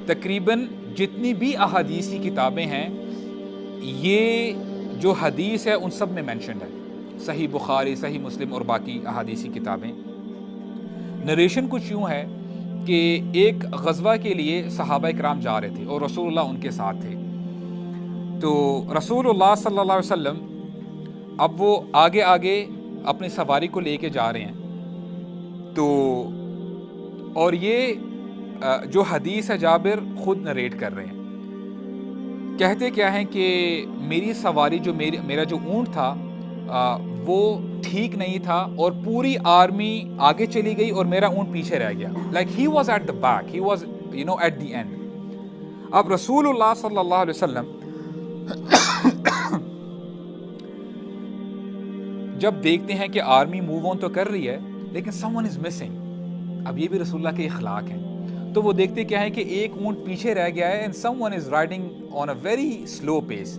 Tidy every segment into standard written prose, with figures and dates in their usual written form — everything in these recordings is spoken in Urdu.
تقریباً جتنی بھی احادیثی کتابیں ہیں یہ جو حدیث ہے ان سب میں مینشنڈ ہے، صحیح بخاری، صحیح مسلم اور باقی احادیثی کتابیں۔ نریشن کچھ یوں ہے کہ ایک غزوہ کے لیے صحابہ کرام جا رہے تھے اور رسول اللہ ان کے ساتھ تھے، تو رسول اللہ صلی اللہ علیہ وسلم اب وہ آگے آگے اپنی سواری کو لے کے جا رہے ہیں، تو اور یہ جو حدیث ہے جابر خود نریٹ کر رہے ہیں، کہتے کیا ہیں کہ میری سواری جو میرا جو اونٹ تھا وہ ٹھیک نہیں تھا اور پوری آرمی آگے چلی گئی اور میرا اونٹ پیچھے رہ گیا، like he was at the back, he was at the end. اب رسول اللہ صلی اللہ علیہ وسلم جب دیکھتے ہیں کہ آرمی موو آن تو کر رہی ہے لیکن سم ون از مسنگ، اب یہ بھی رسول اللہ کے اخلاق ہیں، تو وہ دیکھتے کیا ہے کہ ایک اونٹ پیچھے رہ گیا ہے، and someone is riding on a very slow pace,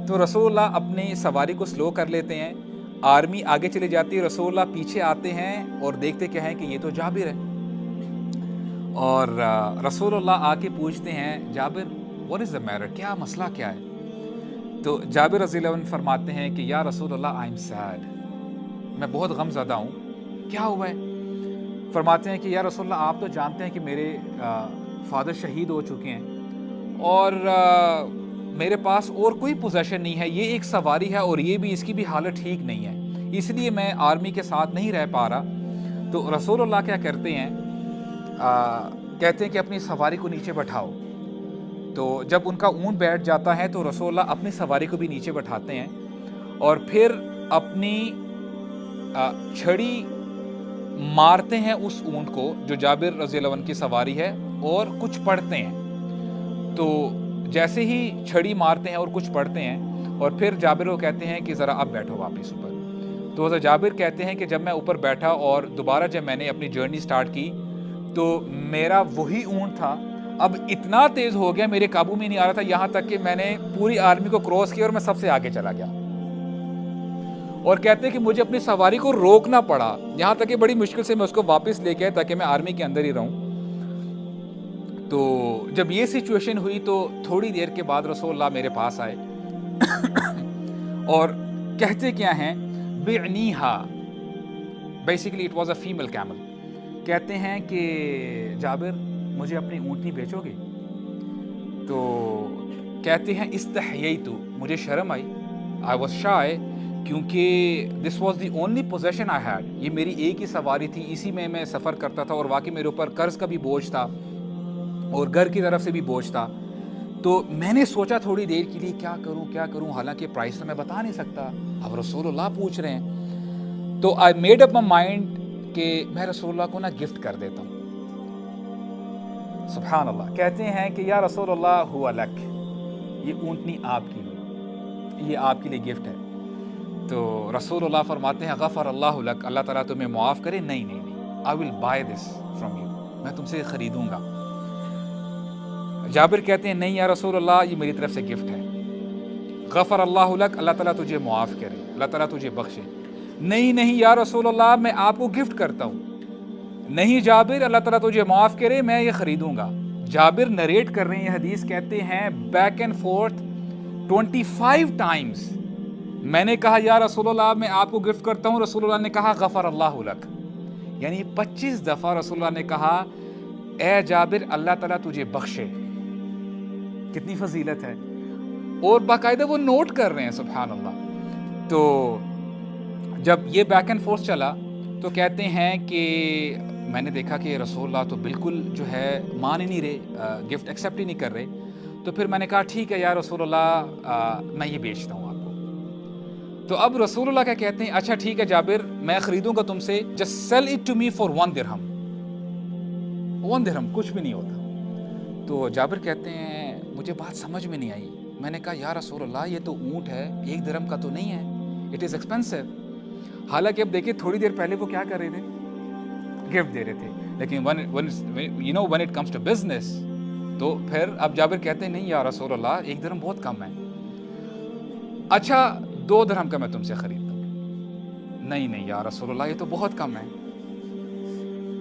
تو رسول اللہ اپنی سواری کو سلو کر لیتے ہیں، آرمی آگے چلی جاتی ہے، رسول اللہ پیچھے آتے ہیں اور دیکھتے کیا ہے کہ یہ تو جابر ہے، اور رسول اللہ آ کے پوچھتے ہیں جابر what is the matter، کیا مسئلہ کیا ہے؟ تو جابر رضی اللہ عنہ فرماتے ہیں کہ یا رسول اللہ I am sad، میں بہت غم زدہ ہوں، کیا ہوا ہے؟ فرماتے ہیں کہ یا رسول اللہ آپ تو جانتے ہیں کہ میرے فادر شہید ہو چکے ہیں اور میرے پاس اور کوئی پوزیشن نہیں ہے، یہ ایک سواری ہے اور یہ بھی اس کی بھی حالت ٹھیک نہیں ہے، اس لیے میں آرمی کے ساتھ نہیں رہ پا رہا۔ تو رسول اللہ کیا کرتے ہیں، کہتے ہیں کہ اپنی سواری کو نیچے بٹھاؤ، تو جب ان کا اونٹ بیٹھ جاتا ہے تو رسول اللہ اپنی سواری کو بھی نیچے بٹھاتے ہیں اور پھر اپنی چھڑی مارتے ہیں اس اونٹ کو جو جابر رضی اللہ عنہ کی سواری ہے اور کچھ پڑھتے ہیں، تو جیسے ہی چھڑی مارتے ہیں اور کچھ پڑھتے ہیں اور پھر جابر کو کہتے ہیں کہ ذرا اب بیٹھو واپس اوپر، تو حضرت جابر کہتے ہیں کہ جب میں اوپر بیٹھا اور دوبارہ جب میں نے اپنی جرنی سٹارٹ کی تو میرا وہی اونٹ تھا اب اتنا تیز ہو گیا میرے قابو میں نہیں آ رہا تھا، یہاں تک کہ میں نے پوری آرمی کو کراس کیا اور میں سب سے آگے چلا گیا، اور کہتے ہیں کہ مجھے اپنی سواری کو روکنا پڑا، یہاں تک کہ بڑی مشکل سے میں اس کو واپس لے کے تاکہ میں آرمی کے اندر ہی رہوں۔ تو جب یہ سچویشن ہوئی تو تھوڑی دیر کے بعد رسول اللہ میرے پاس آئے اور کہتے کیا ہیں بعنیہا، basically it was a female camel, کہتے ہیں کہ جابر مجھے اپنی اونٹنی بیچو گے؟ تو کہتے ہیں استحییتو، مجھے شرم آئی، I was shy، کیونکہ this was the only possession I had، یہ میری ایک ہی سواری تھی، اسی میں میں سفر کرتا تھا اور واقعی میرے اوپر قرض کا بھی بوجھ تھا اور گھر کی طرف سے بھی بوجھ تھا، تو میں نے سوچا تھوڑی دیر کے لیے کیا کروں، حالانکہ پرائس تو میں بتا نہیں سکتا، اب رسول اللہ پوچھ رہے ہیں، تو I made up my mind کہ میں رسول اللہ کو نا گفٹ کر دیتا ہوں۔ سبحان اللہ، کہتے ہیں کہ یا رسول اللہ ہوا لک، یہ اونٹنی آپ کی ہوئی، یہ آپ کے لیے گفٹ ہے۔ تو رسول اللہ فرماتے ہیں غفر اللہ لک، اللہ تعالیٰ تمہیں معاف کرے، نہیں I will buy this from you، میں تم سے خریدوں گا۔ جابر کہتے ہیں نہیں یا رسول اللہ یہ میری طرف سے گفٹ ہے، غفر اللہ لک، اللہ تعالیٰ تجھے معاف کرے، اللہ تعالیٰ تجھے بخشے۔ نہیں یا رسول اللہ میں آپ کو گفٹ کرتا ہوں، نہیں جابر اللہ تعالیٰ تجھے معاف کرے، میں یہ خریدوں گا۔ جابر نریٹ کر رہے ہیں یہ حدیث، کہتے ہیں بیک اینڈ فورتھ 25 ٹائمز میں نے کہا یا رسول اللہ میں آپ کو گفٹ کرتا ہوں، رسول اللہ نے کہا غفر اللہ لک، یعنی 25 دفعہ رسول اللہ نے کہا اے جابر اللہ تعالیٰ تجھے بخشے، کتنی فضیلت ہے، اور باقاعدہ وہ نوٹ کر رہے ہیں، سبحان اللہ۔ تو جب یہ بیک اینڈ فورتھ چلا تو کہتے ہیں کہ میں نے دیکھا کہ رسول اللہ تو بالکل جو ہے مان ہی نہیں رہے، گفٹ ایکسیپٹ ہی نہیں کر رہے، تو پھر میں نے کہا ٹھیک ہے یا رسول اللہ میں یہ بیچتا ہوں آپ کو۔ تو اب رسول اللہ کیا کہتے ہیں، اچھا ٹھیک ہے جابر میں خریدوں گا تم سے، just sell it to me for 1 درہم، 1 درہم کچھ بھی نہیں ہوتا۔ تو جابر کہتے ہیں مجھے بات سمجھ میں نہیں آئی، میں نے کہا یا رسول اللہ یہ تو اونٹ ہے، 1 درہم کا تو نہیں ہے، اٹ از ایکسپینسو۔ حالانکہ اب دیکھیں تھوڑی دیر پہلے وہ کیا کر رہے تھے، گفٹ دے رہے تھے، لیکن when it comes to business تو پھر اب جابر کہتے ہیں نہیں یا رسول اللہ 1 درہم بہت کم ہے، اچھا 2 درہم کا میں تم سے خریدتا ہوں، نہیں یا رسول اللہ یہ تو بہت کم ہے۔